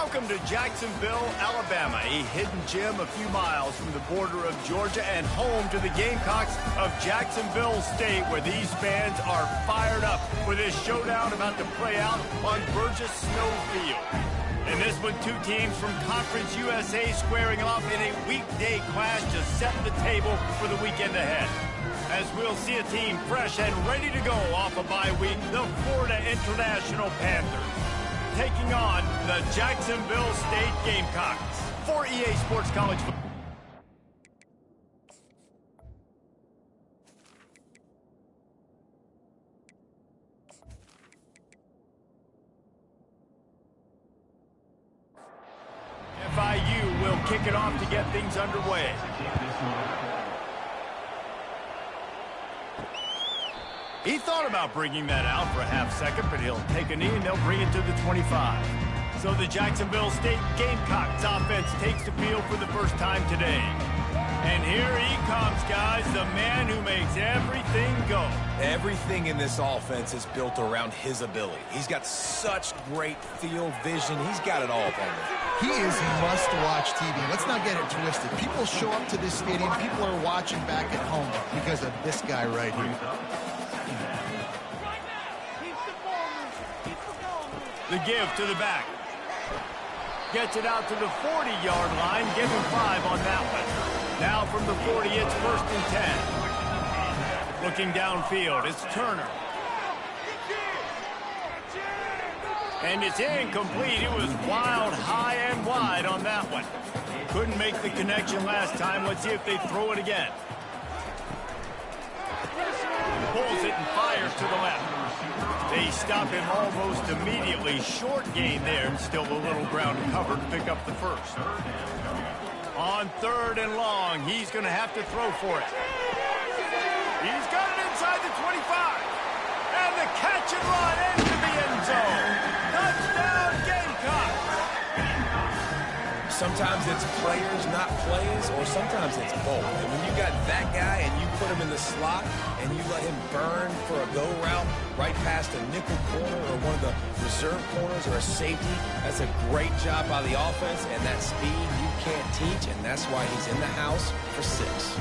Welcome to Jacksonville, Alabama, a hidden gem a few miles from the border of Georgia and home to the Gamecocks of Jacksonville State, where these fans are fired up for this showdown about to play out on Burgess Snow Field. In this one, two teams from Conference USA squaring off in a weekday clash to set the table for the weekend ahead. As we'll see a team fresh and ready to go off a bye week, the Florida International Panthers taking on the Jacksonville State Gamecocks. For EA Sports College Football. FIU will kick it off to get things underway. He thought about bringing that out for a half second, but he'll take a knee and they'll bring it to the 25. So the Jacksonville State Gamecocks offense takes the field for the first time today. And here he comes, guys, the man who makes everything go. Everything in this offense is built around his ability. He's got such great field vision. He's got it all, Palmer. He is must-watch TV. Let's not get it twisted. People show up to this stadium. People are watching back at home because of this guy right here. The give to the back. Gets it out to the 40-yard line. Give him 5 on that one. Now from the 40, it's 1st and 10. Looking downfield, it's Turner. And it's incomplete. It was wild, high and wide on that one. Couldn't make the connection last time. Let's see if they throw it again. Pulls it and fires to the left. They stop him almost immediately. Short gain there, and still a little ground cover to pick up the first. On 3rd and long, he's going to have to throw for it. He's got it inside the 25. And the catch and run into the end zone. Touchdown, Gamecocks. Sometimes it's players, not plays, or sometimes it's both. And when you got that guy and you put him in the slot and you let him burn for a go route right past a nickel corner or one of the reserve corners or a safety, that's a great job by the offense, and that speed you can't teach, and that's why he's in the house for 6.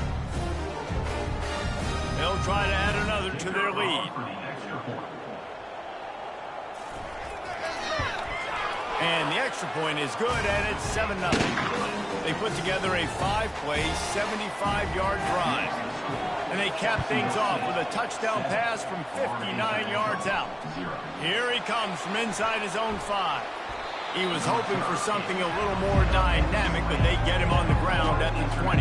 They'll try to add another to their lead. And the extra point is good, and it's 7-0. They put together a 5-play, 75-yard drive. And they cap things off with a touchdown pass from 59 yards out. Here he comes from inside his own 5. He was hoping for something a little more dynamic, but they get him on the ground at the 20.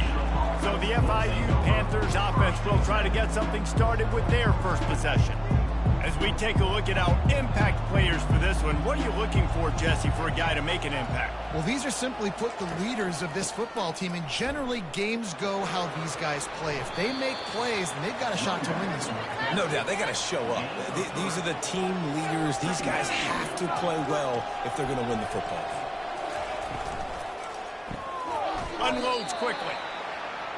So the FIU Panthers offense will try to get something started with their first possession. As we take a look at our impact players for this one, what are you looking for, Jesse, for a guy to make an impact? Well, these are simply put the leaders of this football team, and generally games go how these guys play. If they make plays, then they've got a shot to win this one. No doubt, they got to show up. These are the team leaders. These guys have to play well if they're going to win the football game. Unloads quickly.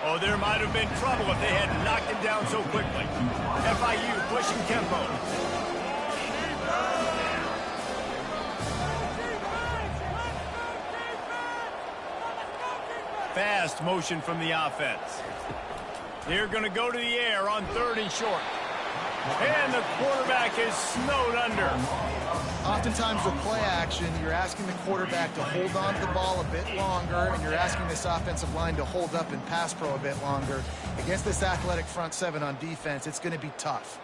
Oh, there might have been trouble if they had knocked him down so quickly. FIU pushing tempo. Fast motion from the offense. They're going to go to the air on 3rd and short. And the quarterback is snowed under. Oftentimes with play action, you're asking the quarterback to hold on to the ball a bit longer, and you're asking this offensive line to hold up in pass pro a bit longer. Against this athletic front 7 on defense, it's going to be tough.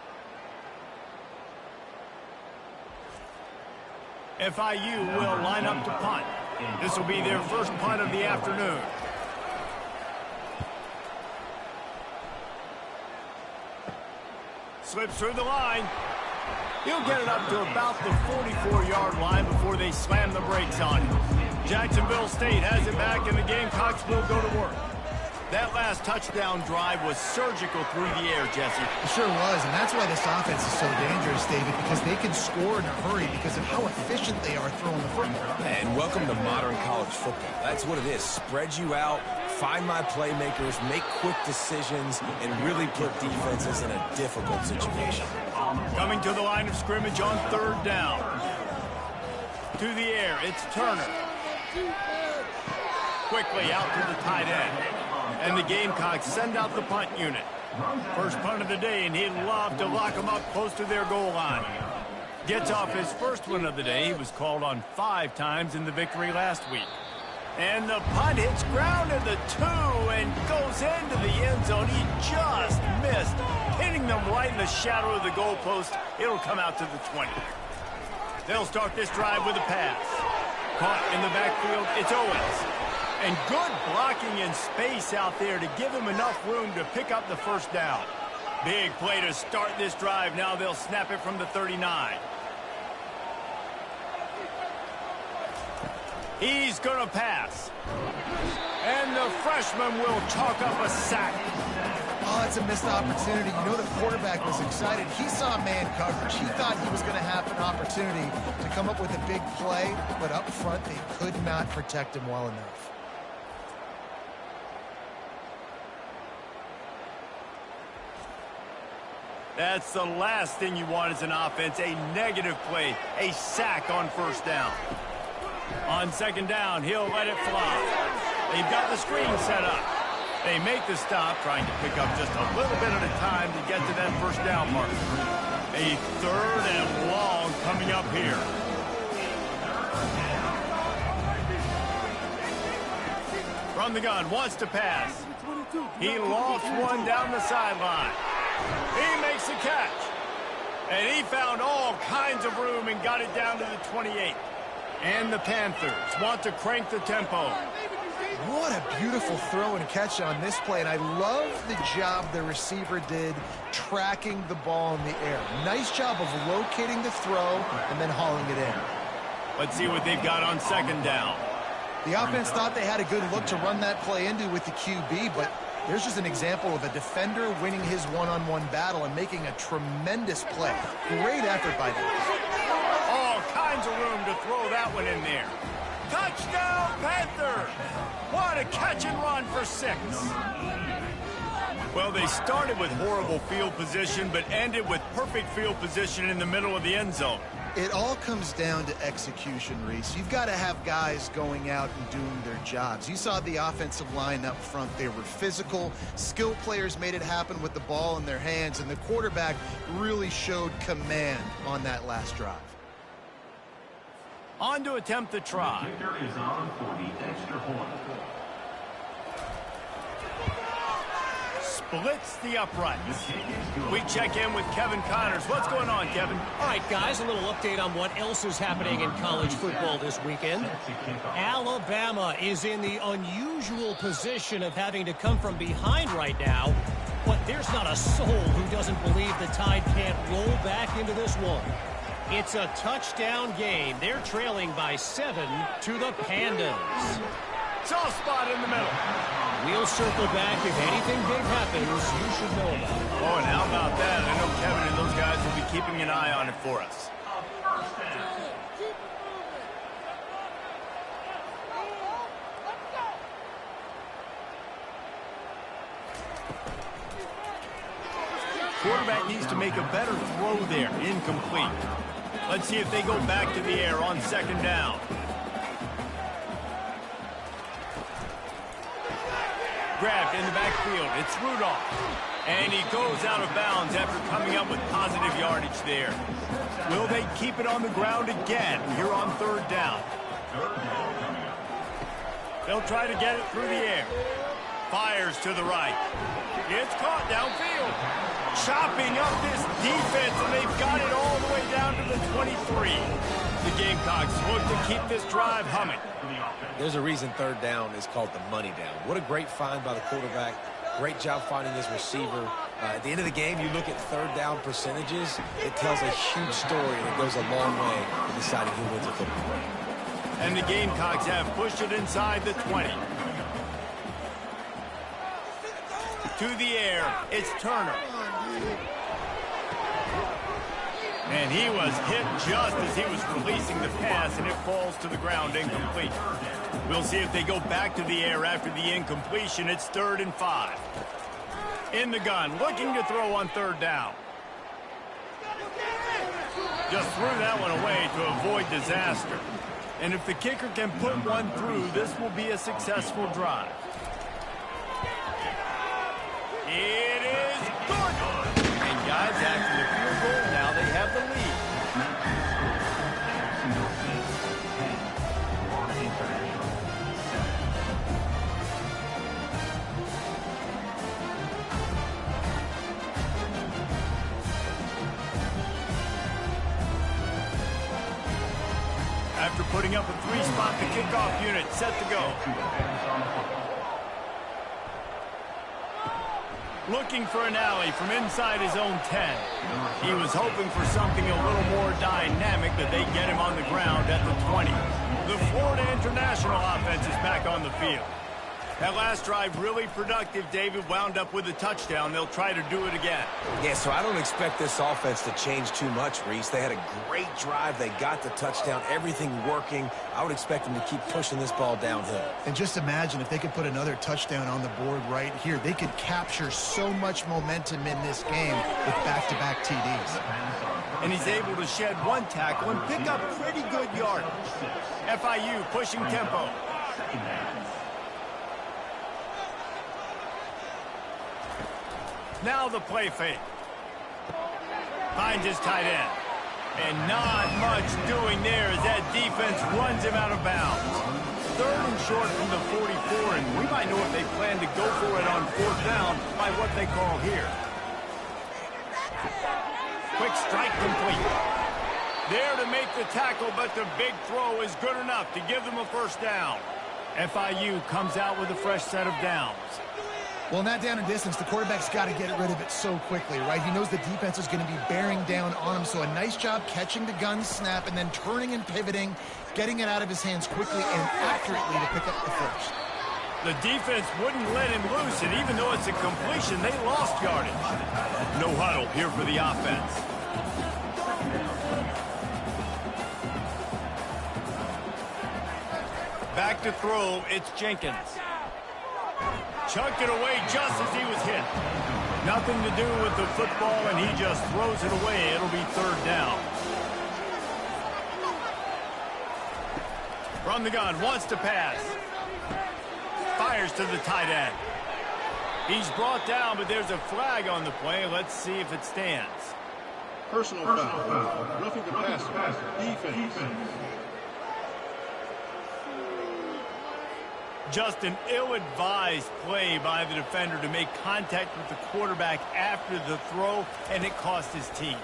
FIU will line up to punt. This will be their first punt of the afternoon. Slips through the line. He'll get it up to about the 44-yard line before they slam the brakes on him. Jacksonville State has it back, and the Gamecocks will go to work. That last touchdown drive was surgical through the air, Jesse. It sure was, and that's why this offense is so dangerous, David, because they can score in a hurry because of how efficient they are throwing the football. And welcome to modern college football. That's what it is. Spread you out, find my playmakers, make quick decisions, and really put defenses in a difficult situation. Coming to the line of scrimmage on 3rd down. To the air, it's Turner. Quickly out to the tight end. And the Gamecocks send out the punt unit. First punt of the day, and he'd love to lock them up close to their goal line. Gets off his first one of the day. He was called on 5 times in the victory last week. And the punt hits ground at the 2 and goes into the end zone. He just missed, hitting them right in the shadow of the goalpost. It'll come out to the 20. They'll start this drive with a pass. Caught in the backfield, it's Owens. And good blocking in space out there to give him enough room to pick up the first down. Big play to start this drive. Now they'll snap it from the 39. He's going to pass. And the freshman will chalk up a sack. Oh, that's a missed opportunity. You know the quarterback was excited. He saw man coverage. He thought he was going to have an opportunity to come up with a big play, but up front they could not protect him well enough. That's the last thing you want as an offense, a negative play, a sack on first down. On second down, he'll let it fly. They've got the screen set up. They make the stop, trying to pick up just a little bit at a time to get to that first down mark. A 3rd and long coming up here. From the gun, wants to pass. He lofts one down the sideline. He makes the catch. And he found all kinds of room and got it down to the 28. And the Panthers want to crank the tempo. What a beautiful throw and catch on this play, and I love the job the receiver did tracking the ball in the air. Nice job of locating the throw and then hauling it in. Let's see what they've got on second down. The offense thought they had a good look to run that play into with the QB, but there's just an example of a defender winning his one-on-one battle and making a tremendous play. Great effort by them. All kinds of room to throw that one in there. Touchdown, Panthers! What a catch and run for 6. Well, they started with horrible field position, but ended with perfect field position in the middle of the end zone. It all comes down to execution, Reese. You've got to have guys going out and doing their jobs. You saw the offensive line up front. They were physical. Skilled players made it happen with the ball in their hands, and the quarterback really showed command on that last drive. On to attempt the try. Is on for the extra point. Splits the uprights. We check in with Kevin Connors. What's going on, Kevin? All right, guys, a little update on what else is happening in college football this weekend. Alabama is in the unusual position of having to come from behind right now, but there's not a soul who doesn't believe the Tide can't roll back into this one. It's a touchdown game. They're trailing by 7 to the Pandas. Soft spot in the middle. We'll circle back. If anything big happens, you should know about it. Oh, and how about that? I know Kevin and those guys will be keeping an eye on it for us. Quarterback needs to make a better throw there. Incomplete. Let's see if they go back to the air on second down. Grabbed in the backfield. It's Rudolph. And he goes out of bounds after coming up with positive yardage there. Will they keep it on the ground again here on third down? They'll try to get it through the air. Fires to the right. It's caught downfield. Chopping up this defense, and they've got it all the way down to the 23. The Gamecocks look to keep this drive humming. There's a reason third down is called the money down. What a great find by the quarterback. Great job finding his receiver. At the end of the game, you look at third down percentages. It tells a huge story, and it goes a long way in deciding who wins a football game. And the Gamecocks have pushed it inside the 20. To the air, it's Turner. And he was hit just as he was releasing the pass, and it falls to the ground incomplete. We'll see if they go back to the air after the incompletion. It's 3rd and 5. In the gun, looking to throw on third down. Just threw that one away to avoid disaster. And if the kicker can put one through, this will be a successful drive. It is good. And guys, after the field goal, now they have the lead. After putting up a three-spot, the kickoff unit set to go. Looking for an alley from inside his own 10. He was hoping for something a little more dynamic, but they get him on the ground at the 20. The Florida International offense is back on the field. That last drive really productive. David wound up with a touchdown. They'll try to do it again. Yeah, so I don't expect this offense to change too much, Reese. They had a great drive. They got the touchdown, everything working. I would expect them to keep pushing this ball downhill. And just imagine if they could put another touchdown on the board right here. They could capture so much momentum in this game with back-to-back TDs. And he's able to shed one tackle and pick up pretty good yardage. FIU pushing tempo. Now the play fake. Finds his tight end. And not much doing there as that defense runs him out of bounds. 3rd and short from the 44, and we might know if they plan to go for it on 4th down by what they call here. Quick strike complete. There to make the tackle, but the big throw is good enough to give them a 1st down. FIU comes out with a fresh set of downs. Well, in that down and distance, the quarterback's got to get rid of it so quickly, right? He knows the defense is going to be bearing down on him, so a nice job catching the gun snap and then turning and pivoting, getting it out of his hands quickly and accurately to pick up the 1st. The defense wouldn't let him loose, and even though it's a completion, they lost yardage. No huddle here for the offense. Back to throw, it's Jenkins. Chucked it away just as he was hit. Nothing to do with the football, and he just throws it away. It'll be 3rd down. From the gun, wants to pass. Fires to the tight end. He's brought down, but there's a flag on the play. Let's see if it stands. Personal foul. Roughing the passer. Defense. Just an ill-advised play by the defender to make contact with the quarterback after the throw, and it cost his team.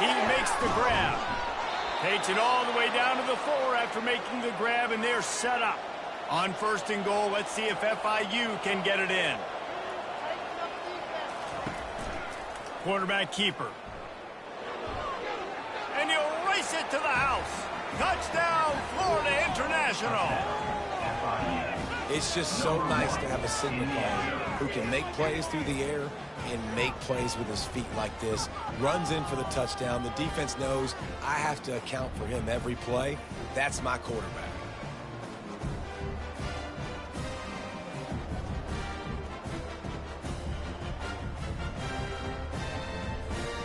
He makes the grab. Takes it all the way down to the 4 after making the grab, and they're set up. On 1st and goal, let's see if FIU can get it in. Quarterback keeper. And he'll race it to the house. Touchdown, Florida International. It's just so nice to have a signal caller who can make plays through the air and make plays with his feet like this. Runs in for the touchdown. The defense knows I have to account for him every play. That's my quarterback.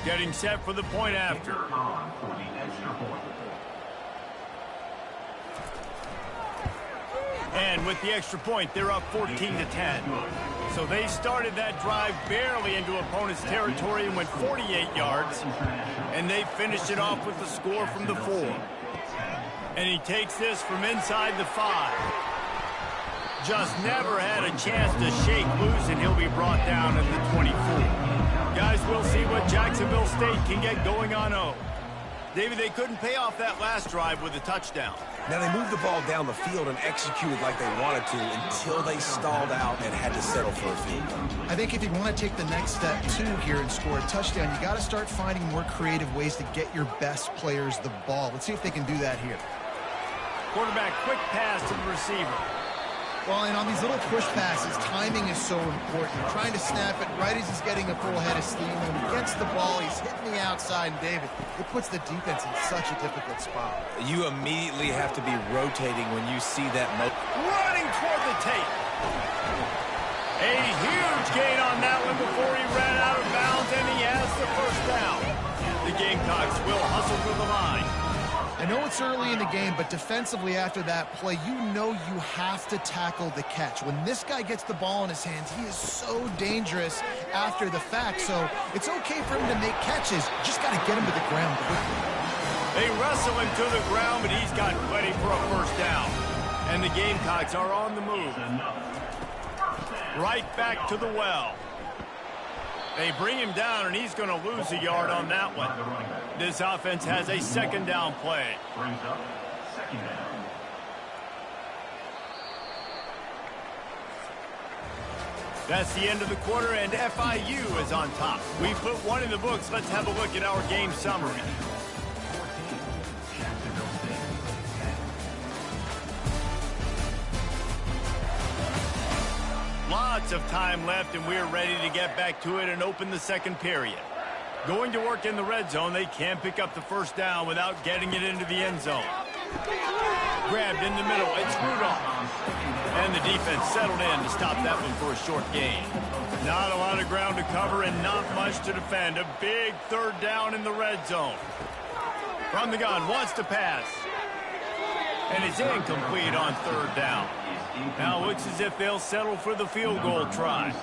Getting set for the point after. On for the extra point. And with the extra point, they're up 14-10. So they started that drive barely into opponent's territory and went 48 yards. And they finished it off with the score from the 4. And he takes this from inside the 5. Just never had a chance to shake loose, and he'll be brought down at the 24. Guys, we'll see what Jacksonville State can get going on 0. David, they couldn't pay off that last drive with a touchdown. Now, they moved the ball down the field and executed like they wanted to until they stalled out and had to settle for a field goal. I think if you want to take the next step, too, here and score a touchdown, you got to start finding more creative ways to get your best players the ball. Let's see if they can do that here. Quarterback, quick pass to the receiver. Well, and on these little push passes, timing is so important. Trying to snap it right as he's getting a full head of steam. When he gets the ball, he's hitting the outside, and David, it puts the defense in such a difficult spot. You immediately have to be rotating when you see that. Running toward the tape. A huge gain on that one before he ran out of bounds, and he has the 1st down. The Gamecocks will hustle for the line. And I know it's early in the game, but defensively after that play, you know you have to tackle the catch. When this guy gets the ball in his hands, he is so dangerous after the fact. So it's okay for him to make catches. Just got to get him to the ground quickly. They wrestle him to the ground, but he's got plenty for a first down. And the Gamecocks are on the move. Right back to the well. They bring him down, and he's going to lose a yard on that one. This offense has a second down play. Brings up second down. That's the end of the quarter, and FIU is on top. We put one in the books. Let's have a look at our game summary. Lots of time left, and we're ready to get back to it and open the second period. Going to work in the red zone, they can't pick up the first down without getting it into the end zone. Grabbed in the middle, it's Rudolph. And the defense settled in to stop that one for a short gain. Not a lot of ground to cover and not much to defend. A big third down in the red zone. From the gun, wants to pass. And it's incomplete on third down. Now looks as if they'll settle for the field goal try.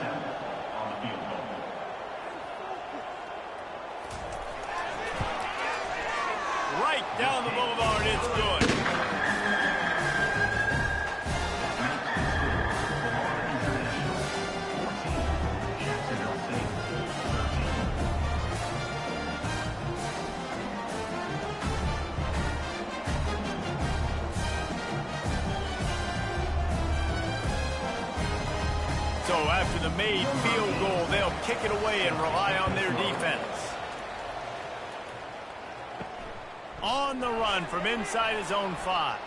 Right down the boulevard, it's good. So after the made field goal, they'll kick it away and rely on their defense. On the run from inside his own 5.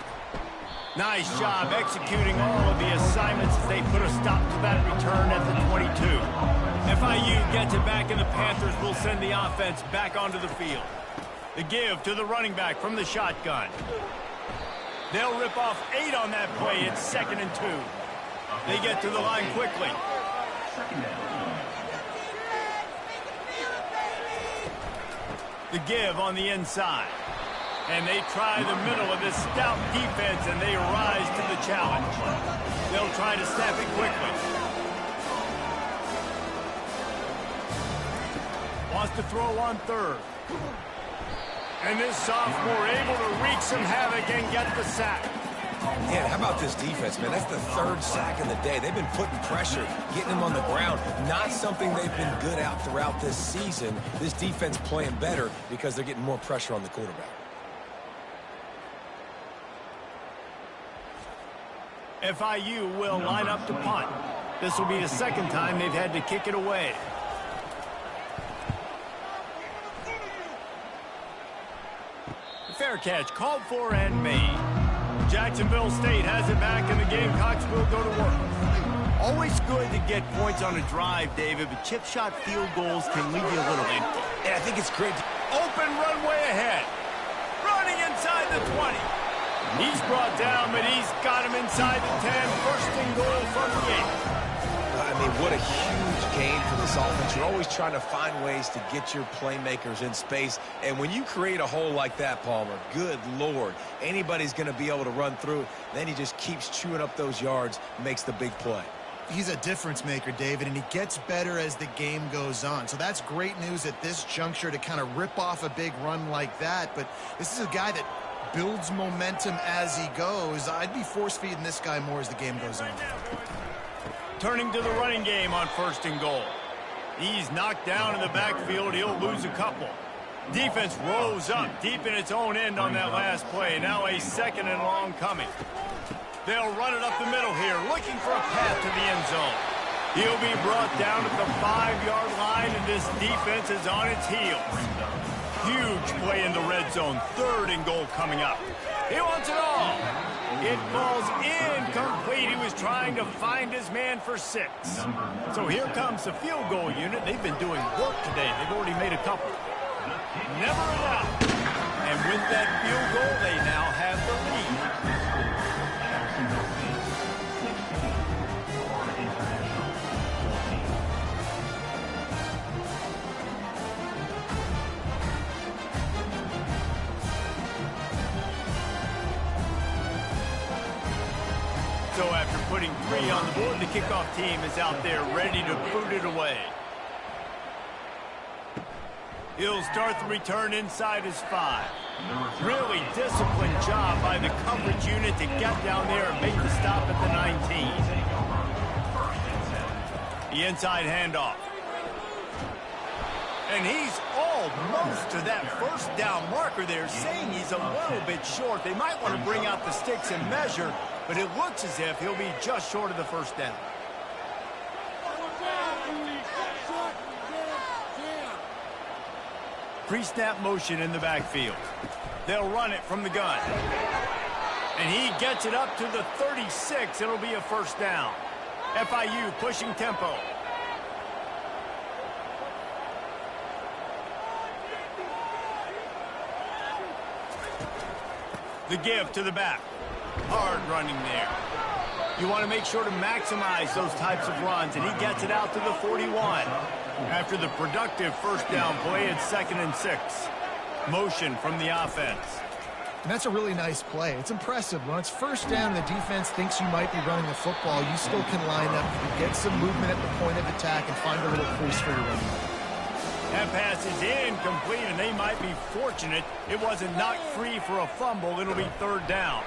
Nice job executing all of the assignments as they put a stop to that return at the 22. FIU gets it back, and the Panthers will send the offense back onto the field. The give to the running back from the shotgun. They'll rip off 8 on that play. It's 2nd and 2. They get to the line quickly. The give on the inside. And they try the middle of this stout defense, and they rise to the challenge. They'll try to snap it quickly. Wants to throw on third. And this sophomore able to wreak some havoc and get the sack. Man, how about this defense, man? That's the 3rd sack of the day. They've been putting pressure, getting them on the ground. Not something they've been good at throughout this season. This defense playing better because they're getting more pressure on the quarterback. FIU will line up to punt. This will be the 2nd time they've had to kick it away. Fair catch called for and made. Jacksonville State has it back, and the Gamecocks will go to work. Always good to get points on a drive, David, but chip shot field goals can leave you a little empty. And I think it's great. Open runway ahead. Running inside the 20. He's brought down, but he's got him inside the 10. 1st and goal from the 8. I mean, what a huge game for this offense. You're always trying to find ways to get your playmakers in space. And when you create a hole like that, Palmer, good Lord, anybody's going to be able to run through. Then he just keeps chewing up those yards, makes the big play. He's a difference maker, David, and he gets better as the game goes on. So that's great news at this juncture to kind of rip off a big run like that. But this is a guy that builds momentum as he goes. I'd be force-feeding this guy more as the game goes on. Turning to the running game on 1st and goal. He's knocked down in the backfield. He'll lose a couple. Defense rose up deep in its own end on that last play. Now a 2nd and long coming. They'll run it up the middle here, looking for a path to the end zone. He'll be brought down at the 5-yard line, and this defense is on its heels. Huge play in the red zone. 3rd and goal coming up. He wants it all. It falls incomplete. He was trying to find his man for 6. So here comes the field goal unit. They've been doing work today. They've already made a couple. Never enough. And with that field goal, they now have the lead. putting 3 on the board. The kickoff team is out there ready to boot it away. He'll start the return inside his 5. Really disciplined job by the coverage unit to get down there and make the stop at the 19. The inside handoff. And he's almost to that first down marker there, saying he's a little bit short. They might want to bring out the sticks and measure, but it looks as if he'll be just short of the first down. Pre-snap motion in the backfield. They'll run it from the gun. And he gets it up to the 36. It'll be a first down. FIU pushing tempo. The give to the back. Hard running there. You want to make sure to maximize those types of runs, and he gets it out to the 41. After the productive first down play, it's 2nd and 6. Motion from the offense. And that's a really nice play. It's impressive. When it's first down and the defense thinks you might be running the football, you still can line up, get some movement at the point of attack, and find a little crease for your running back. That pass is incomplete, and they might be fortunate it wasn't knocked free for a fumble. It'll be 3rd down.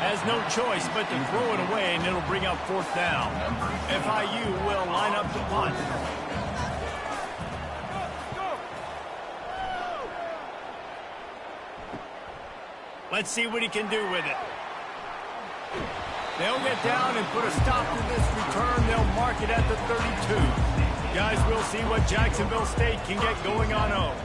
Has no choice but to throw it away, and it'll bring up 4th down. FIU will line up to punt. Let's see what he can do with it. They'll get down and put a stop to this return. They'll mark it at the 32. Guys, we'll see what Jacksonville State can get going on 0.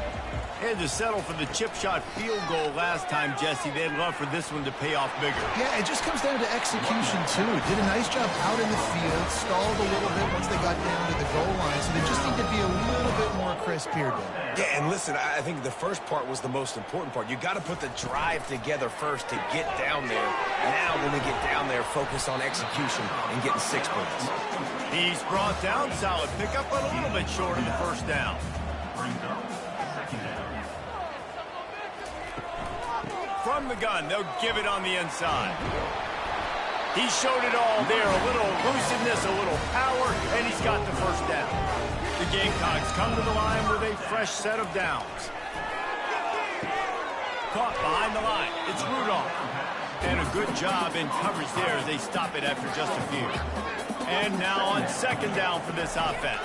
They had to settle for the chip shot field goal last time, Jesse. They'd love for this one to pay off bigger. Yeah, it just comes down to execution, too. Did a nice job out in the field, stalled a little bit once they got down to the goal line, so they just need to be a little bit more crisp here, Dan. Yeah, and listen, I think the first part was the most important part. You got to put the drive together first to get down there. Now, when they get down there, focus on execution and getting 6 points. He's brought down. Solid pickup, but a little bit short of the first down. From the gun, they'll give it on the inside. He showed it all there. A little elusiveness, a little power, and he's got the first down. The Gamecocks come to the line with a fresh set of downs. Caught behind the line. It's Rudolph. And a good job in coverage there as they stop it after just a few. And now on 2nd down for this offense.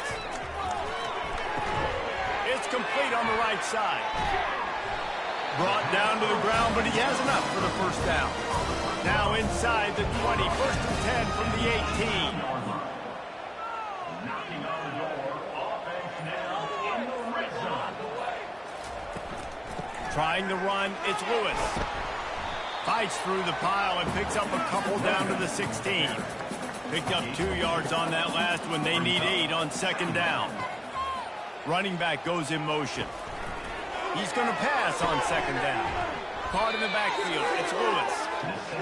It's complete on the right side. Brought down to the ground, but he has enough for the first down. Now inside the 20, 1st and 10 from the 18. Knocking on the door, offense now in the red zone. Trying to run, it's Lewis. Fights through the pile and picks up a couple down to the 16. Picked up 2 yards on that last one. They need 8 on 2nd down. Running back goes in motion. He's going to pass on 2nd down. Caught in the backfield. It's Lewis.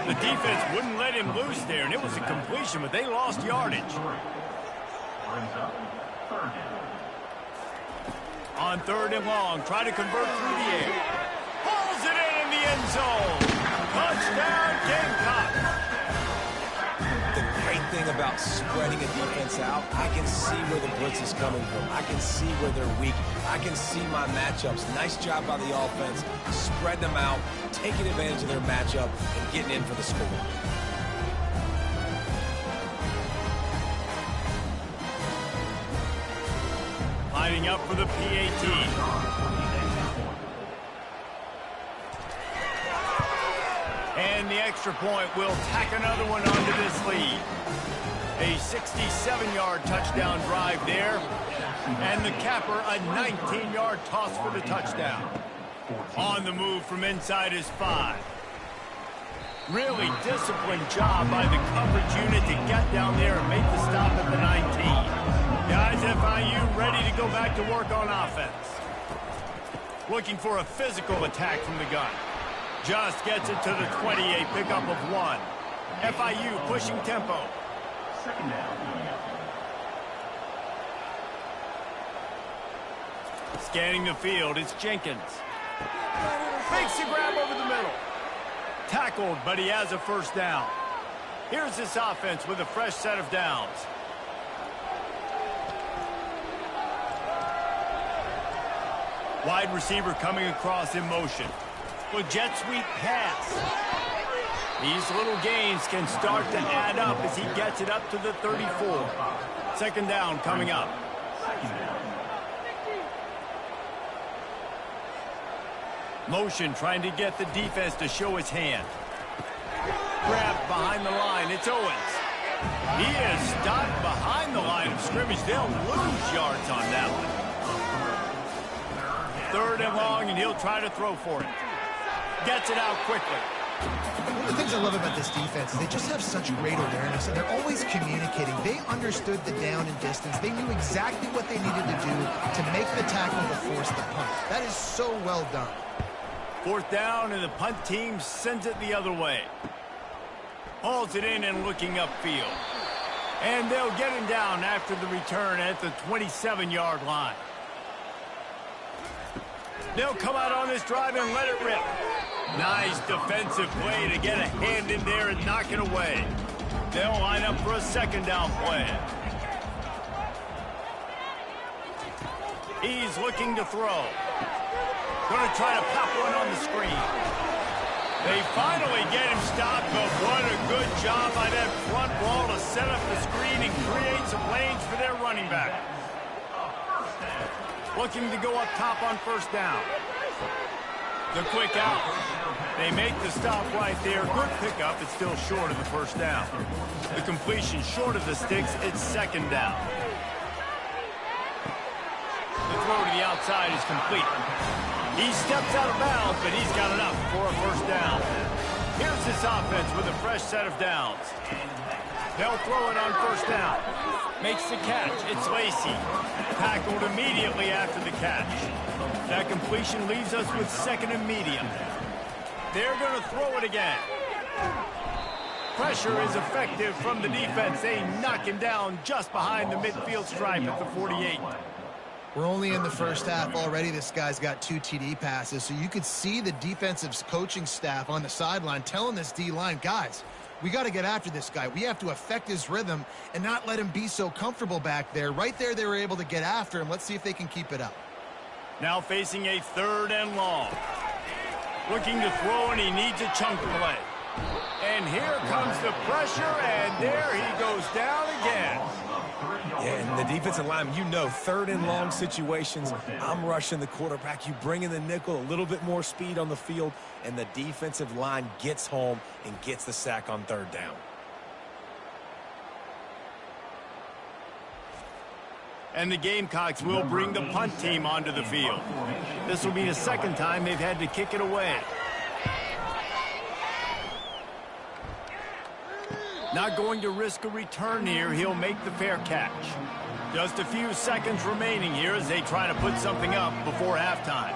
The defense wouldn't let him loose there, and it was a completion, but they lost yardage. On 3rd and long, try to convert through the air. Pulls it in the end zone. Touchdown, Gamecocks. The great thing about spreading a defense out, I can see where the blitz is coming from. I can see where they're weak. I can see my matchups. Nice job by the offense. Spread them out, taking advantage of their matchup, and getting in for the score. Lining up for the PAT. And the extra point will tack another one onto this lead. A 67-yard touchdown drive there. And the capper, a 19-yard toss for the touchdown. On the move from inside his 5. Really disciplined job by the coverage unit to get down there and make the stop at the 19. Guys, FIU ready to go back to work on offense. Looking for a physical attack from the gun. Just gets it to the 28, pickup of 1. FIU pushing tempo. 2nd down. Scanning the field, it's Jenkins. Makes the grab over the middle. Tackled, but he has a first down. Here's this offense with a fresh set of downs. Wide receiver coming across in motion. Well, jet sweep pass. These little gains can start to add up as he gets it up to the 34. Second down coming up. Motion trying to get the defense to show his hand. Grab behind the line. It's Owens. He is stopped behind the line of scrimmage. They'll lose yards on that one. Third and long, and he'll try to throw for it. Gets it out quickly. One of the things I love about this defense is they just have such great awareness, and they're always communicating. They understood the down and distance. They knew exactly what they needed to do to make the tackle to force the punt. That is so well done. Fourth down, and the punt team sends it the other way. Hauls it in and looking upfield. And they'll get him down after the return at the 27-yard line. They'll come out on this drive and let it rip. Nice defensive play to get a hand in there and knock it away. They'll line up for a second down play. He's looking to throw. Going to try to pop one on the screen. They finally get him stopped, but what a good job by that front wall to set up the screen and create some lanes for their running back. Looking to go up top on first down. The quick out. They make the stop right there. Good pickup. It's still short of the first down. The completion short of the sticks. It's second down. The throw to the outside is complete. He steps out of bounds, but he's got enough for a first down. Here's this offense with a fresh set of downs. They'll throw it on first down. Makes the catch. It's Lacey. Tackled immediately after the catch. That completion leaves us with second and medium. They're going to throw it again. Pressure is effective from the defense. They knock him down just behind the midfield stripe at the 48. We're only in the first half already. This guy's got 2 TD passes, so you could see the defensive coaching staff on the sideline telling this D-line, guys, we got to get after this guy. We have to affect his rhythm and not let him be so comfortable back there. Right there, they were able to get after him. Let's see if they can keep it up. Now facing a third and long. Looking to throw, and he needs a chunk play. And here comes the pressure, and there he goes down again. Yeah, and the defensive line, you know, third and long situations, I'm rushing the quarterback. You bring in the nickel, a little bit more speed on the field, and the defensive line gets home and gets the sack on third down. And the Gamecocks will bring the punt team onto the field. This will be the second time they've had to kick it away. Not going to risk a return here. He'll make the fair catch. Just a few seconds remaining here as they try to put something up before halftime.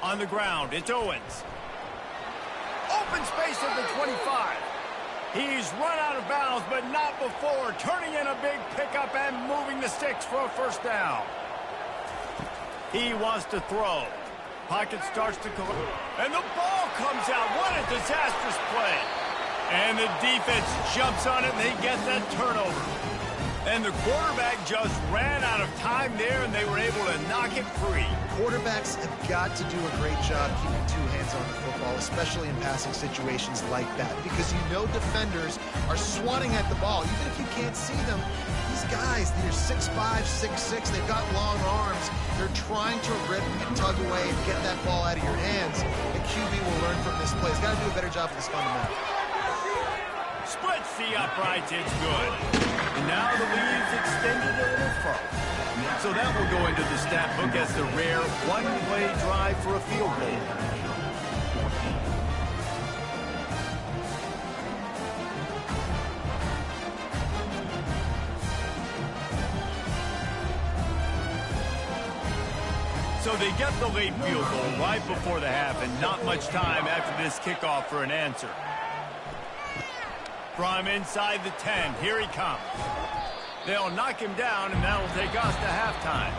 On the ground, it's Owens. Open space at the 25. He's run out of bounds, but not before turning in a big pickup and moving the sticks for a first down. He wants to throw. Pocket starts to collapse. And the ball comes out. What a disastrous play. And the defense jumps on it, and they get that turnover. And the quarterback just ran out of time there, and they were able to knock it free. Quarterbacks have got to do a great job keeping 2 hands on the football, especially in passing situations like that, because you know defenders are swatting at the ball. Even if you can't see them, these guys, they're 6'5", 6'6", they've got long arms. They're trying to rip and tug away and get that ball out of your hands. The QB will learn from this play. He's got to do a better job of this fundamental. Splits the uprights, it's good. And now the lead's extended a little further. So that will go into the stat book as the rare one-play drive for a field goal. So they get the late field goal right before the half, and not much time after this kickoff for an answer. From inside the 10, here he comes. They'll knock him down, and that'll take us to halftime.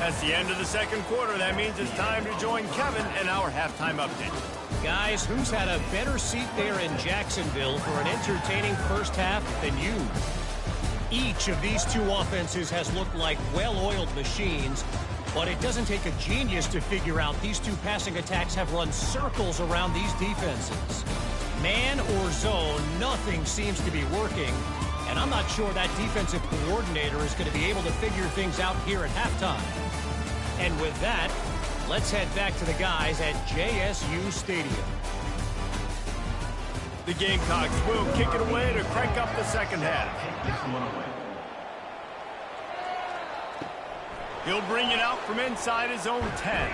That's the end of the second quarter. That means it's time to join Kevin in our halftime update. Guys, who's had a better seat there in Jacksonville for an entertaining first half than you? Each of these two offenses has looked like well-oiled machines, but it doesn't take a genius to figure out these two passing attacks have run circles around these defenses. Man or zone, nothing seems to be working, and I'm not sure that defensive coordinator is going to be able to figure things out here at halftime. And with that, let's head back to the guys at JSU Stadium. The Gamecocks will kick it away to crank up the second half. He'll bring it out from inside his own 10.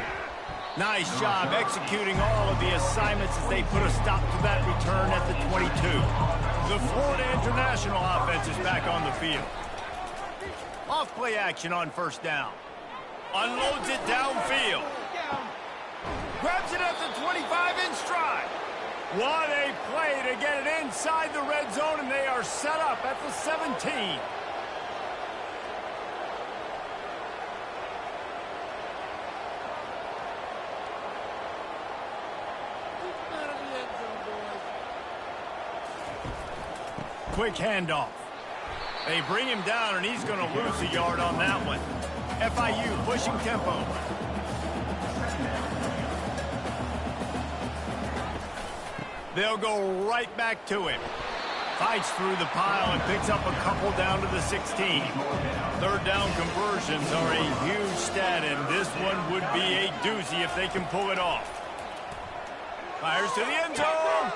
Nice job executing all of the assignments as they put a stop to that return at the 22. The Florida International offense is back on the field. Off play action on first down. Unloads it downfield. Grabs it at the 25 in stride. What a play to get it inside the red zone, and they are set up at the 17. Quick handoff. They bring him down, and he's going to lose a yard on that one. FIU pushing tempo. They'll go right back to him. Fights through the pile and picks up a couple down to the 16. Third down conversions are a huge stat, and this one would be a doozy if they can pull it off. Fires to the end zone,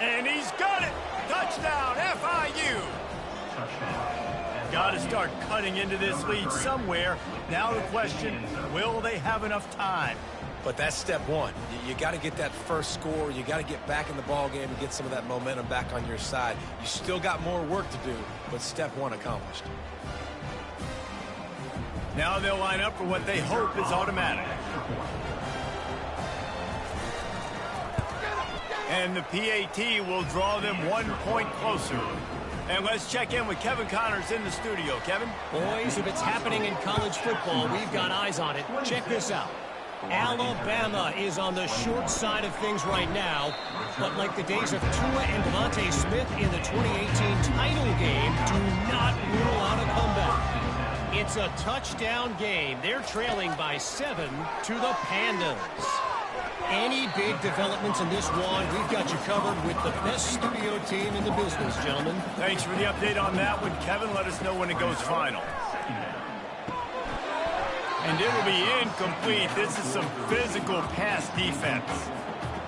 and he's got it. Touchdown, FIU. Got to start cutting into this lead somewhere. Now the question, will they have enough time? But that's step one. You got to get that first score. You got to get back in the ball game and get some of that momentum back on your side. You still got more work to do, but step one accomplished. Now they'll line up for what they hope is automatic. And the PAT will draw them 1 point closer. And let's check in with Kevin Connors in the studio. Kevin? Boys, if it's happening in college football, we've got eyes on it. Check this out. Alabama is on the short side of things right now, but like the days of Tua and Devontae Smith in the 2018 title game, do not rule out a comeback. It's a touchdown game. They're trailing by 7 to the Pandas. Any big developments in this one, we've got you covered with the best studio team in the business, gentlemen. Thanks for the update on that one, Kevin. Let us know when it goes final. And it'll be incomplete. This is some physical pass defense.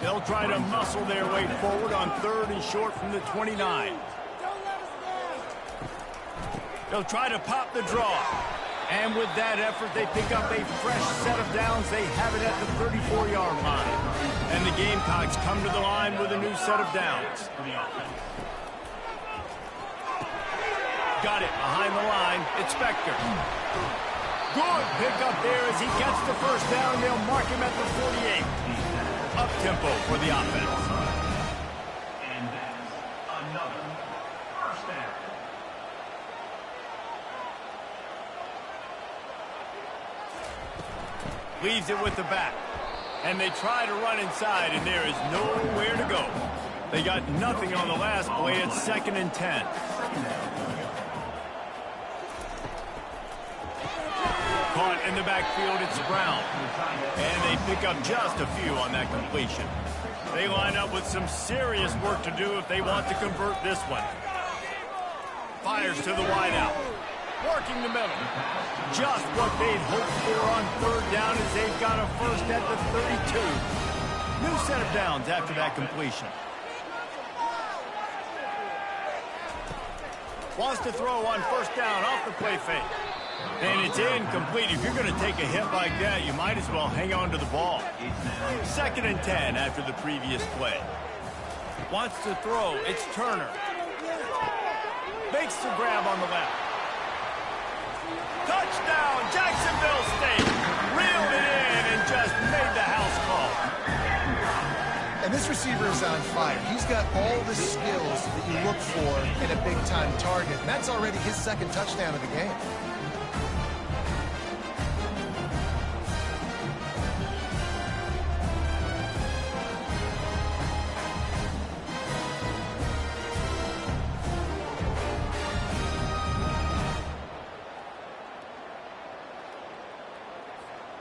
They'll try to muscle their way forward on 3rd and short from the 29. They'll try to pop the draw. And with that effort, they pick up a fresh set of downs. They have it at the 34-yard line. And the Gamecocks come to the line with a new set of downs. Got it behind the line. It's Spector. Good pickup there as he gets the first down. They'll mark him at the 48. Up-tempo for the offense. And that's another first down. Leaves it with the back. And they try to run inside, and there is nowhere to go. They got nothing on the last play. It's 2nd and 10. Caught in the backfield, it's Brown. And they pick up just a few on that completion. They line up with some serious work to do if they want to convert this one. Fires to the wideout. Working the middle. Just what they'd hoped for on 3rd down as they've got a first at the 32. New set of downs after that completion. Wants to throw on 1st down off the play fake. And it's incomplete. If you're going to take a hit like that, you might as well hang on to the ball. 2nd and 10 after the previous play. Wants to throw. It's Turner. Makes the grab on the left. Touchdown, Jacksonville State. Reeled it in and just made the house call. And this receiver is on fire. He's got all the skills that you look for in a big-time target. And that's already his 2nd touchdown of the game.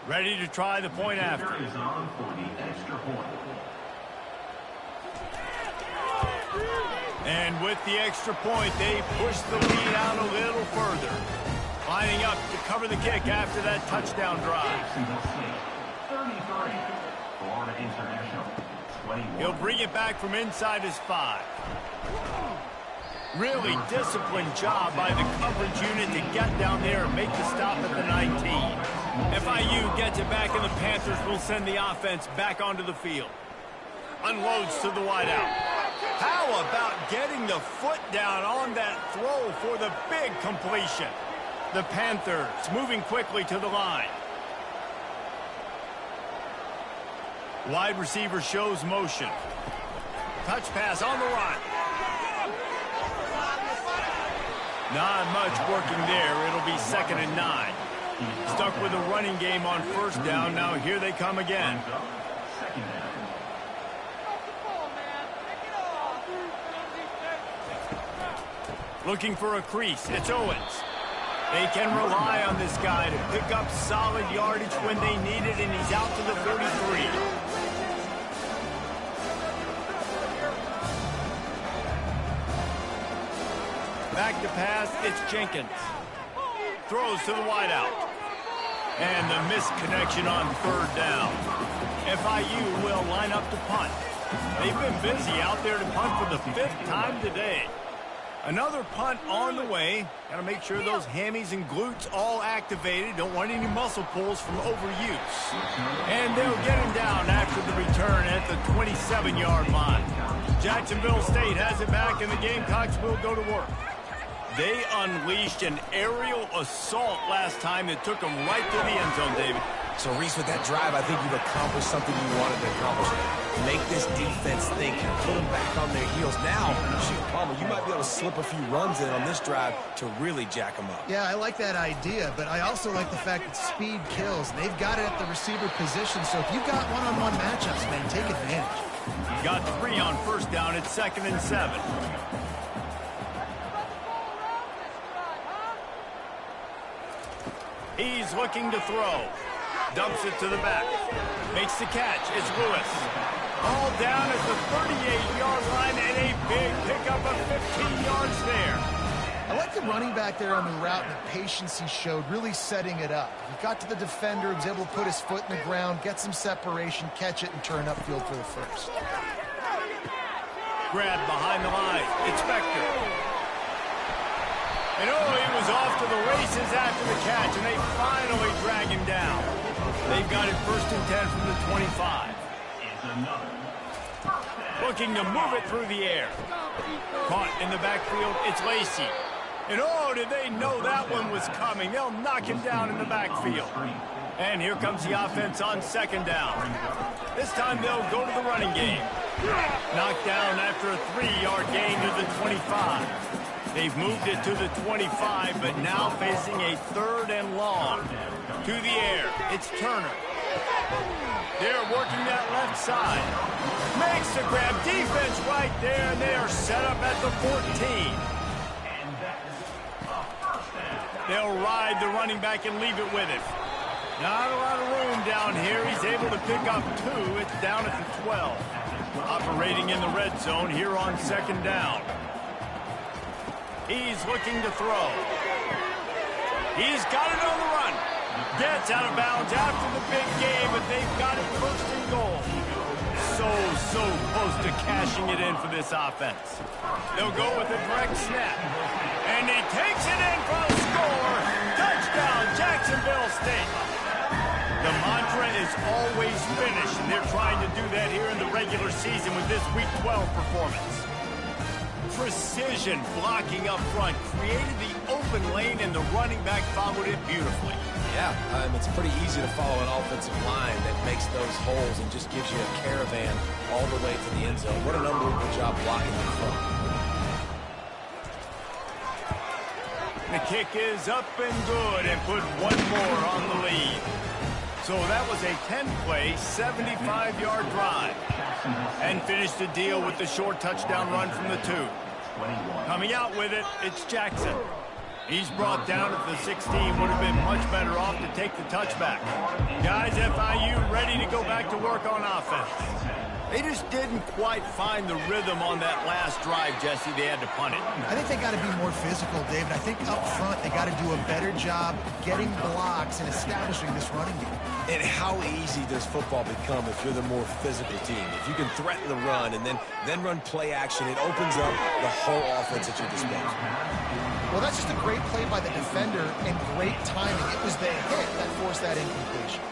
Ready to try the point after. Is on for the extra point. And with the extra point, they push the lead out a little further. Lining up to cover the kick after that touchdown drive. 33. Florida International. 21. He'll bring it back from inside his 5. Really disciplined job by the coverage unit to get down there and make the stop at the 19. FIU gets it back, and the Panthers will send the offense back onto the field. Unloads to the wideout. How about getting the foot down on that throw for the big completion? The Panthers moving quickly to the line. Wide receiver shows motion. Touch pass on the run. Not much working there. It'll be 2nd and 9. Stuck with a running game on 1st down. Now here they come again. Looking for a crease. It's Owens. They can rely on this guy to pick up solid yardage when they need it, and he's out to the 43. Back to pass, it's Jenkins. Throws to the wideout. And the misconnection on 3rd down. FIU will line up to punt. They've been busy out there to punt for the 5th time today. Another punt on the way. Got to make sure those hammies and glutes all activated. Don't want any muscle pulls from overuse. And they'll get him down after the return at the 27-yard line. Jacksonville State has it back, and the Gamecocks will go to work. They unleashed an aerial assault last time that took them right to the end zone, David. So, Reese, with that drive, I think you've accomplished something you wanted to accomplish. Make this defense think and put them back on their heels. Now, shoot, Palmer, you might be able to slip a few runs in on this drive to really jack them up. Yeah, I like that idea, but I also like the fact that speed kills. They've got it at the receiver position, so if you've got one-on-one matchups, man, take advantage. Got 3 on 1st down. It's 2nd and 7. He's looking to throw. Dumps it to the back. Makes the catch. It's Lewis. All down at the 38-yard line, and a big pickup of 15 yards there. I like the running back there on the route and the patience he showed, really setting it up. He got to the defender, was able to put his foot in the ground, get some separation, catch it, and turn upfield for the 1st. Grab behind the line. It's Spector. And oh, he was off to the races after the catch, and they finally drag him down. They've got it 1st and 10 from the 25. Looking to move it through the air. Caught in the backfield, it's Lacey. And oh, did they know that one was coming? They'll knock him down in the backfield. And here comes the offense on 2nd down. This time they'll go to the running game. Knocked down after a 3-yard gain to the 25. They've moved it to the 25, but now facing a 3rd and long. To the air, it's Turner. They're working that left side. Makes the grab. Defense right there, and they are set up at the 14. They'll ride the running back and leave it with him. Not a lot of room down here. He's able to pick up 2. It's down at the 12. Operating in the red zone here on 2nd down. He's looking to throw. He's got it on the run. Gets out of bounds after the big game, but they've got it 1st and goal. So close to cashing it in for this offense. They'll go with a direct snap. And he takes it in for a score. Touchdown, Jacksonville State. The mantra is always finish, and they're trying to do that here in the regular season with this Week 12 performance. Precision blocking up front created the open lane, and the running back followed it beautifully. Yeah, it's pretty easy to follow an offensive line that makes those holes and just gives you a caravan all the way to the end zone. What an unbelievable job blocking up front. The kick is up and good, and put 1 more on the lead. So that was a 10-play, 75-yard drive. And finished the deal with the short touchdown run from the 2. Coming out with it, it's Jackson. He's brought down at the 16. Would have been much better off to take the touchback. Guys, FIU ready to go back to work on offense. They just didn't quite find the rhythm on that last drive, Jesse. They had to punt it. I think they got to be more physical, David. I think up front they got to do a better job getting blocks and establishing this running game. And how easy does football become if you're the more physical team? If you can threaten the run and then run play action, it opens up the whole offense at your disposal. Well, that's just a great play by the defender and great timing. It was the hit that forced that incompletion.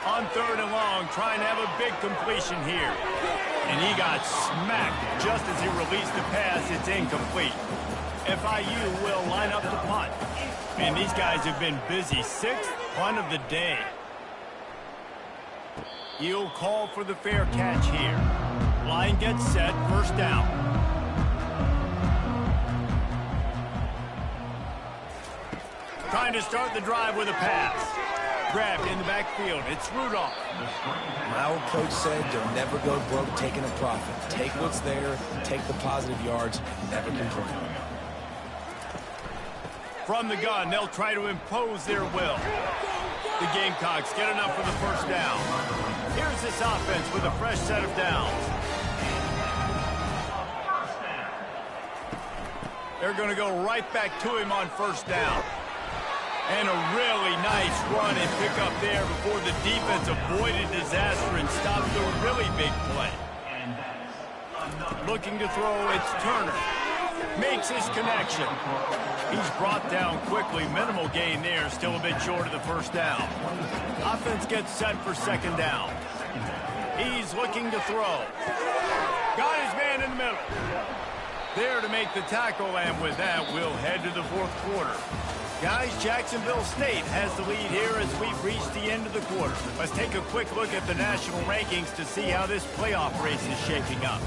On 3rd and long, trying to have a big completion here. And he got smacked just as he released the pass. It's incomplete. FIU will line up to punt. Man, these guys have been busy. 6th punt of the day. He'll call for the fair catch here. Line gets set, 1st down. Trying to start the drive with a pass. Grabbed in the backfield. It's Rudolph. My old coach said you'll never go broke taking a profit. Take what's there, take the positive yards, never complain. From the gun, they'll try to impose their will. The Gamecocks get enough for the 1st down. Here's this offense with a fresh set of downs. They're going to go right back to him on 1st down. And a really nice run and pick up there before the defense avoided disaster and stopped a really big play. Looking to throw, it's Turner. Makes his connection. He's brought down quickly. Minimal gain there, still a bit short of the 1st down. Offense gets set for 2nd down. He's looking to throw. Got his man in the middle. There to make the tackle, and with that, we'll head to the 4th quarter. Guys, Jacksonville State has the lead here as we've reached the end of the quarter. Let's take a quick look at the national rankings to see how this playoff race is shaping up.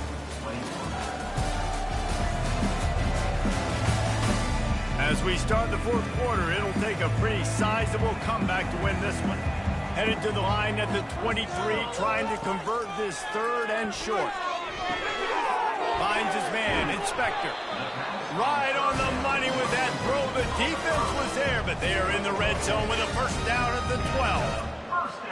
As we start the 4th quarter, it'll take a pretty sizable comeback to win this one. Headed to the line at the 23, trying to convert this 3rd and short. Finds his man, Inspector. Right on the money with that throw. The defense was there, but they are in the red zone with a 1st down at the 12.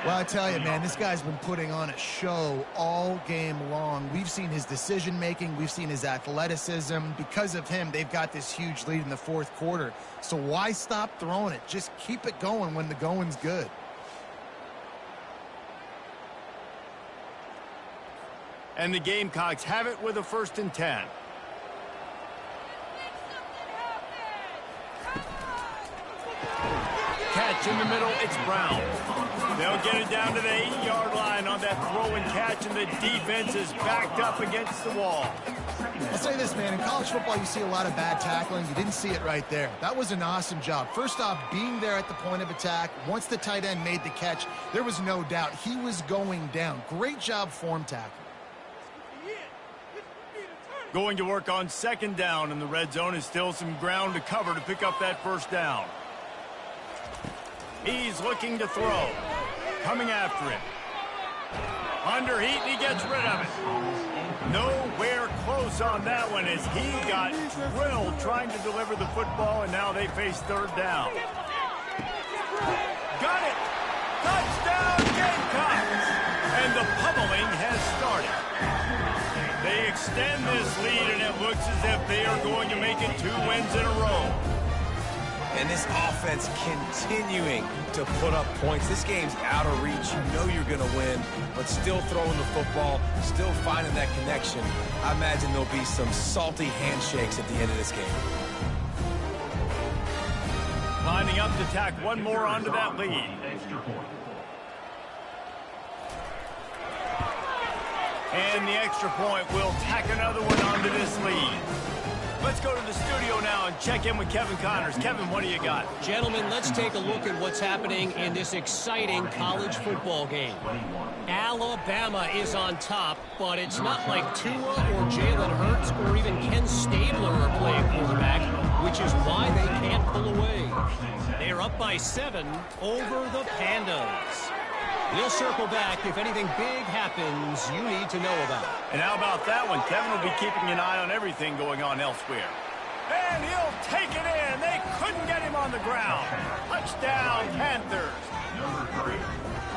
Well, I tell you, man, this guy's been putting on a show all game long. We've seen his decision-making. We've seen his athleticism. Because of him, they've got this huge lead in the 4th quarter. So why stop throwing it? Just keep it going when the going's good. And the Gamecocks have it with a 1st and 10. Catch in the middle, it's Brown. They'll get it down to the 8-yard line on that throw and catch, and the defense is backed up against the wall. I'll say this, man, in college football you see a lot of bad tackling. You didn't see it right there. That was an awesome job. First off, being there at the point of attack. Once the tight end made the catch, there was no doubt he was going down. Great job form tackling. Going to work on 2nd down, and the red zone is still some ground to cover to pick up that 1st down. He's looking to throw. Coming after it. Under heat, and he gets rid of it. Nowhere close on that one as he got drilled trying to deliver the football, and now they face 3rd down. Got it! Touchdown, Gamecocks! And the pummeling has started. They extend this lead, and it looks as if they are going to make it 2 wins in a row. And this offense continuing to put up points. This game's out of reach. You know you're going to win, but still throwing the football, still finding that connection. I imagine there'll be some salty handshakes at the end of this game. Lining up to tack one more onto that lead. And the extra point will tack another one onto this lead. Let's go to the studio now and check in with Kevin Connors. Kevin, what do you got? Gentlemen, let's take a look at what's happening in this exciting college football game. Alabama is on top, but it's not like Tua or Jalen Hurts or even Ken Stabler are playing quarterback, which is why they can't pull away. They're up by 7 over the Pandas. We'll circle back if anything big happens you need to know about. And how about that one? Kevin will be keeping an eye on everything going on elsewhere. And he'll take it in. They couldn't get him on the ground. Touchdown, Panthers.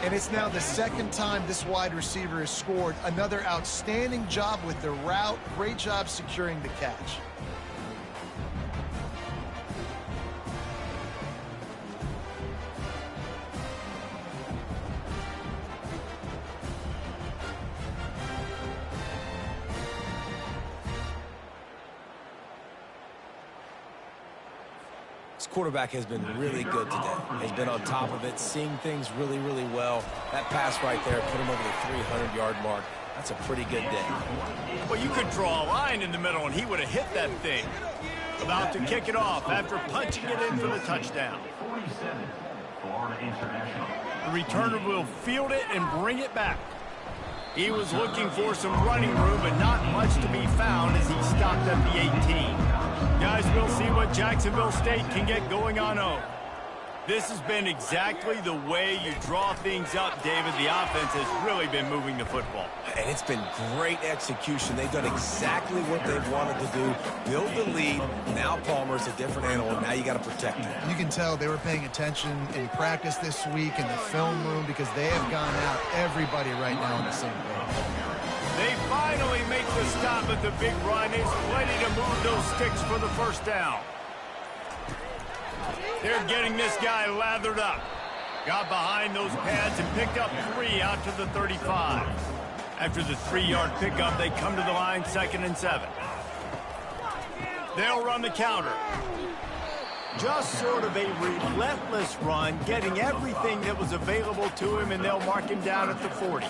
And it's now the second time this wide receiver has scored. Another outstanding job with the route. Great job securing the catch. This quarterback has been really good today. He's been on top of it, seeing things really, really well. That pass right there put him over the 300-yard mark. That's a pretty good day. Well, you could draw a line in the middle, and he would have hit that thing. About to kick it off after punching it in for the touchdown. The returner will field it and bring it back. He was looking for some running room, but not much to be found as he stopped at the 18. Guys, we'll see what Jacksonville State can get going on Oak. This has been exactly the way you draw things up, David. The offense has really been moving the football. And it's been great execution. They've done exactly what they've wanted to do. Build the lead. Now Palmer's a different animal. Now you got to protect him. You can tell they were paying attention in practice this week in the film room because they have gone out everybody right now on the same page. They finally make the stop at the big run. It's plenty to move those sticks for the first down. They're getting this guy lathered up. Got behind those pads and picked up 3 out to the 35. After the 3-yard pickup, they come to the line 2nd and 7. They'll run the counter. Just sort of a relentless run, getting everything that was available to him, and they'll mark him down at the 40.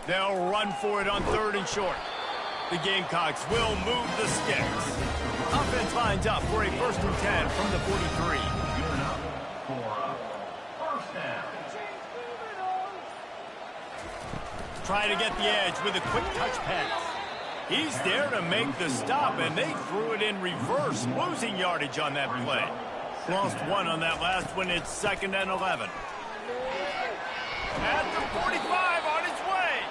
They'll run for it on 3rd and short. The Gamecocks will move the sticks. Offense lines up for a 1st and 10 from the 43. Try to get the edge with a quick touch pass. He's there to make the stop, and they threw it in reverse, losing yardage on that play. Lost 1 on that last one. It's 2nd and 11. At the 45 on its way.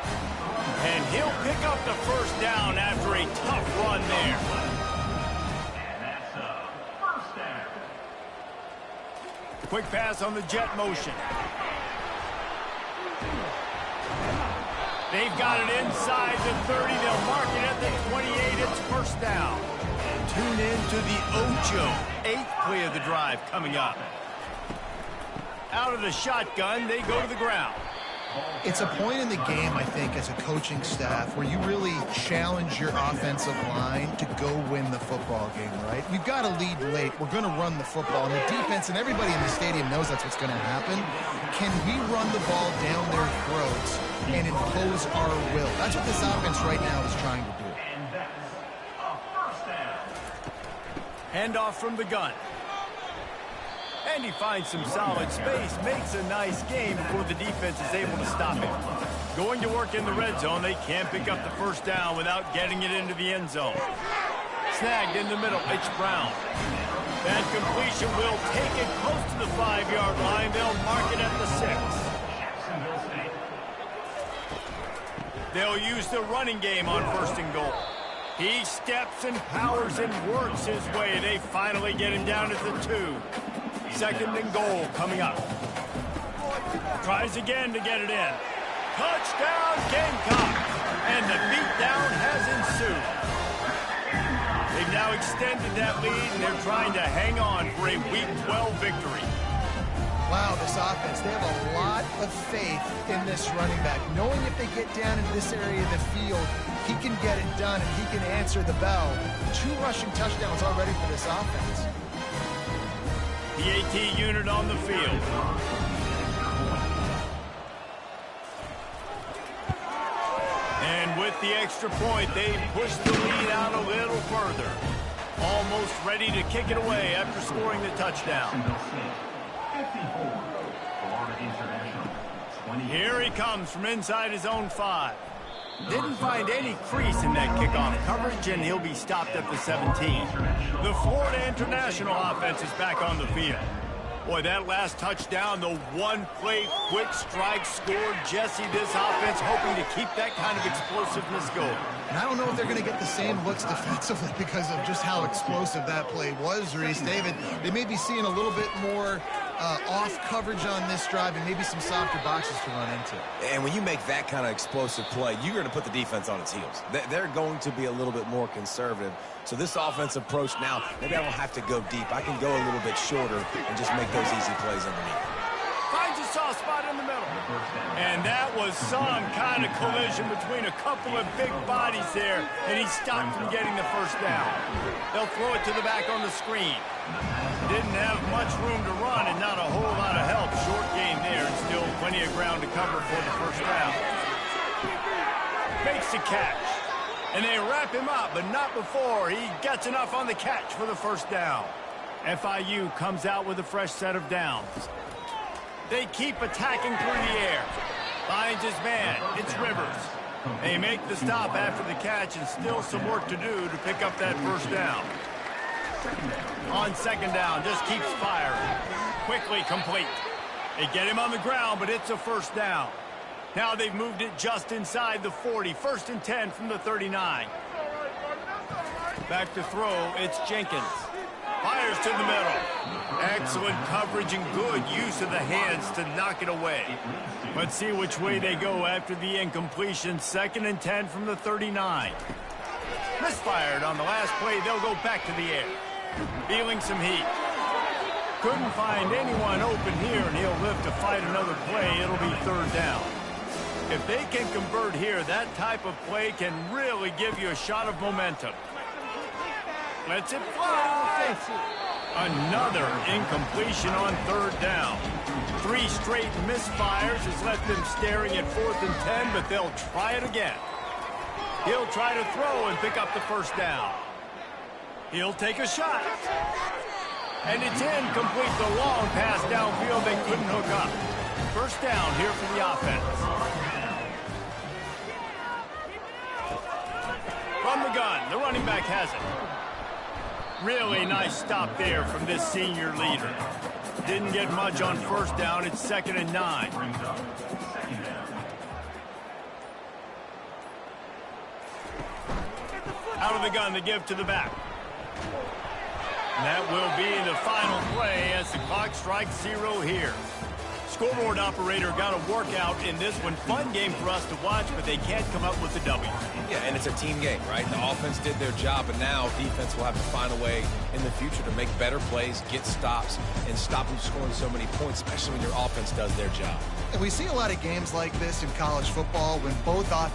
And he'll pick up the 1st down after a tough run there. Quick pass on the jet motion. They've got it inside the 30. They'll mark it at the 28. It's 1st down. Tune in to the Ocho. 8th play of the drive coming up. Out of the shotgun, they go to the ground. It's a point in the game, I think, as a coaching staff where you really challenge your offensive line to go win the football game, right? We've got to lead late. We're going to run the football. And the defense and everybody in the stadium knows that's what's going to happen. Can we run the ball down their throats and impose our will? That's what this offense right now is trying to do. Handoff from the gun. And he finds some solid space, makes a nice game before the defense is able to stop him. Going to work in the red zone, they can't pick up the 1st down without getting it into the end zone. Snagged in the middle, it's Brown. That completion will take it close to the 5-yard line. They'll mark it at the 6. They'll use the running game on 1st and goal. He steps and powers and works his way. They finally get him down at the 2. 2nd and goal coming up. Tries again to get it in. Touchdown, Gamecocks! And the beatdown has ensued. They've now extended that lead, and they're trying to hang on for a Week 12 victory. Wow, this offense, they have a lot of faith in this running back. Knowing if they get down in this area of the field, he can get it done and he can answer the bell. 2 rushing touchdowns already for this offense. The AT unit on the field. And with the extra point, they push the lead out a little further. Almost ready to kick it away after scoring the touchdown. Here he comes from inside his own 5. Didn't find any crease in that kickoff coverage, and he'll be stopped at the 17. The Florida International offense is back on the field. Boy, that last touchdown, the one-play quick strike scored Jesse this offense, hoping to keep that kind of explosiveness going. And I don't know if they're going to get the same looks defensively because of just how explosive that play was, Reese. David, they may be seeing a little bit more off coverage on this drive and maybe some softer boxes to run into. And when you make that kind of explosive play, you're going to put the defense on its heels. They're going to be a little bit more conservative. So this offensive approach now, maybe I don't have to go deep. I can go a little bit shorter and just make those easy plays underneath. Finds a soft spot in the middle. And that was some kind of collision between a couple of big bodies there, and he stopped from getting the first down. They'll throw it to the back on the screen. Didn't have much room to run and not a whole lot of help. Short gain there and still plenty of ground to cover for the first down. Makes the catch. And they wrap him up, but not before he gets enough on the catch for the first down. FIU comes out with a fresh set of downs. They keep attacking through the air. Finds his man. It's Rivers. They make the stop after the catch and still some work to do to pick up that first down. On second down, just keeps firing. Quickly complete. They get him on the ground, but it's a first down. Now they've moved it just inside the 40. First and 10 from the 39. Back to throw, it's Jenkins. Fires to the middle. Excellent coverage and good use of the hands to knock it away. Let's see which way they go after the incompletion. Second and 10 from the 39. Misfired on the last play. They'll go back to the air. Feeling some heat. Couldn't find anyone open here, and he'll live to fight another play. It'll be third down. If they can convert here, that type of play can really give you a shot of momentum. Lets it fly. Another incompletion on third down. 3 straight misfires has left them staring at 4th and 10, but they'll try it again. He'll try to throw and pick up the first down. He'll take a shot. And it's incomplete. The long pass downfield they couldn't hook up. First down here for the offense. From the gun, the running back has it. Really nice stop there from this senior leader. Didn't get much on first down. It's 2nd and 9. Out of the gun, the give to the back. And that will be the final play as the clock strikes 0 here. Scoreboard operator got a workout in this one. Fun game for us to watch, but they can't come up with a W. Yeah, and it's a team game, right? The offense did their job, and now defense will have to find a way in the future to make better plays, get stops, and stop them scoring so many points, especially when your offense does their job. And we see a lot of games like this in college football when both offenses